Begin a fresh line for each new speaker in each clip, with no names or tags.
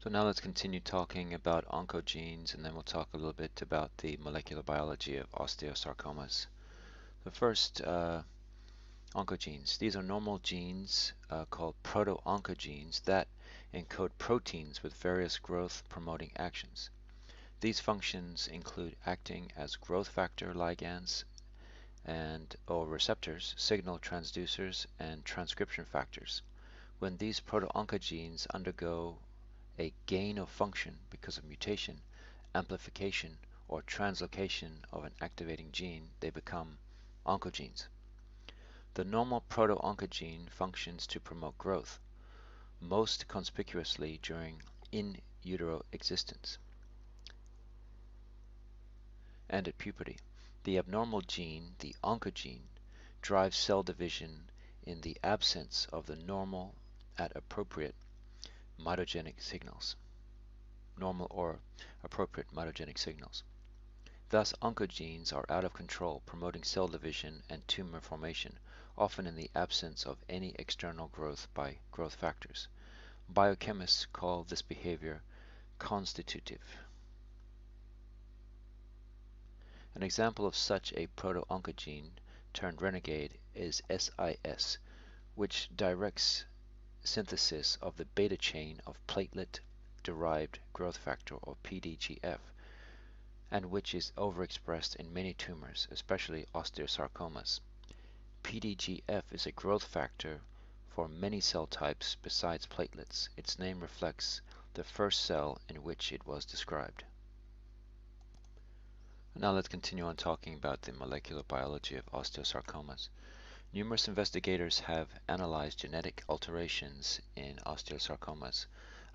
So now let's continue talking about oncogenes, and then we'll talk a little bit about the molecular biology of osteosarcomas. The first, oncogenes. These are normal genes called Proto Oncogenes that encode proteins with various growth-promoting actions. These functions include acting as growth factor ligands or receptors, signal transducers, and transcription factors. When these proto-oncogenes undergo a gain of function because of mutation, amplification, or translocation of an activating gene, they become oncogenes. The normal proto-oncogene functions to promote growth, most conspicuously during in utero existence and at puberty. The abnormal gene, the oncogene, drives cell division in the absence of the normal at appropriate mitogenic signals. Normal or appropriate mitogenic signals. Thus, oncogenes are out of control, promoting cell division and tumor formation, often in the absence of any external growth by growth factors. Biochemists call this behavior constitutive. An example of such a proto-oncogene turned renegade is SIS, which directs synthesis of the beta chain of platelet-derived growth factor, or PDGF, and which is overexpressed in many tumors, especially osteosarcomas. PDGF is a growth factor for many cell types besides platelets. Its name reflects the first cell in which it was described. Now let's continue on talking about the molecular biology of osteosarcomas. Numerous investigators have analyzed genetic alterations in osteosarcomas.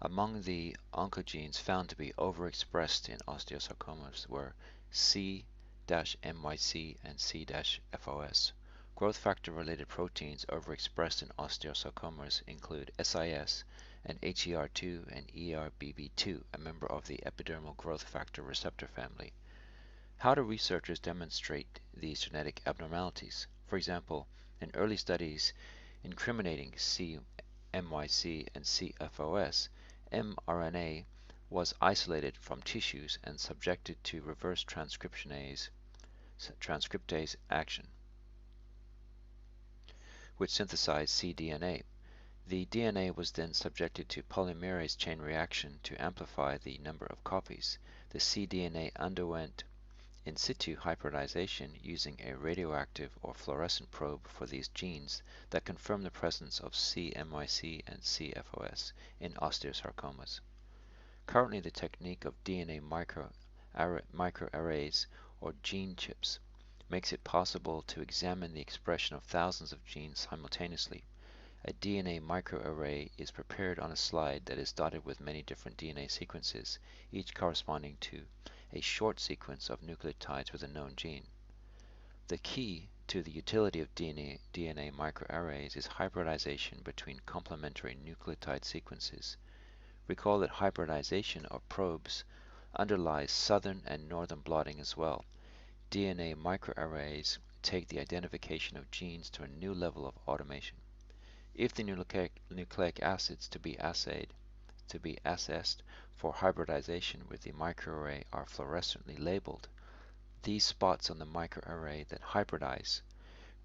Among the oncogenes found to be overexpressed in osteosarcomas were C-MYC and C-FOS. Growth factor-related proteins overexpressed in osteosarcomas include SIS and HER2 and ERBB2, a member of the epidermal growth factor receptor family. How do researchers demonstrate these genetic abnormalities? For example, in early studies incriminating C-MYC and C-FOS, mRNA was isolated from tissues and subjected to reverse transcriptase action, which synthesized cDNA. The DNA was then subjected to polymerase chain reaction to amplify the number of copies. The cDNA underwent in situ hybridization using a radioactive or fluorescent probe for these genes that confirm the presence of C-MYC and C-FOS in osteosarcomas. Currently, the technique of DNA microarrays or gene chips makes it possible to examine the expression of thousands of genes simultaneously. A DNA microarray is prepared on a slide that is dotted with many different DNA sequences, each corresponding to a short sequence of nucleotides with a known gene. The key to the utility of DNA microarrays is hybridization between complementary nucleotide sequences. Recall that hybridization of probes underlies southern and northern blotting as well. DNA microarrays take the identification of genes to a new level of automation. If the nucleic acids to be assessed for hybridization with the microarray are fluorescently labeled, these spots on the microarray that hybridize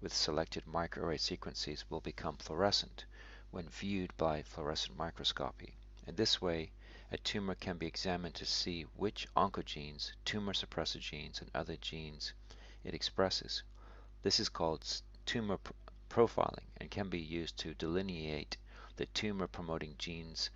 with selected microarray sequences will become fluorescent when viewed by fluorescent microscopy. In this way, a tumor can be examined to see which oncogenes, tumor suppressor genes, and other genes it expresses. This is called tumor profiling and can be used to delineate the tumor-promoting genes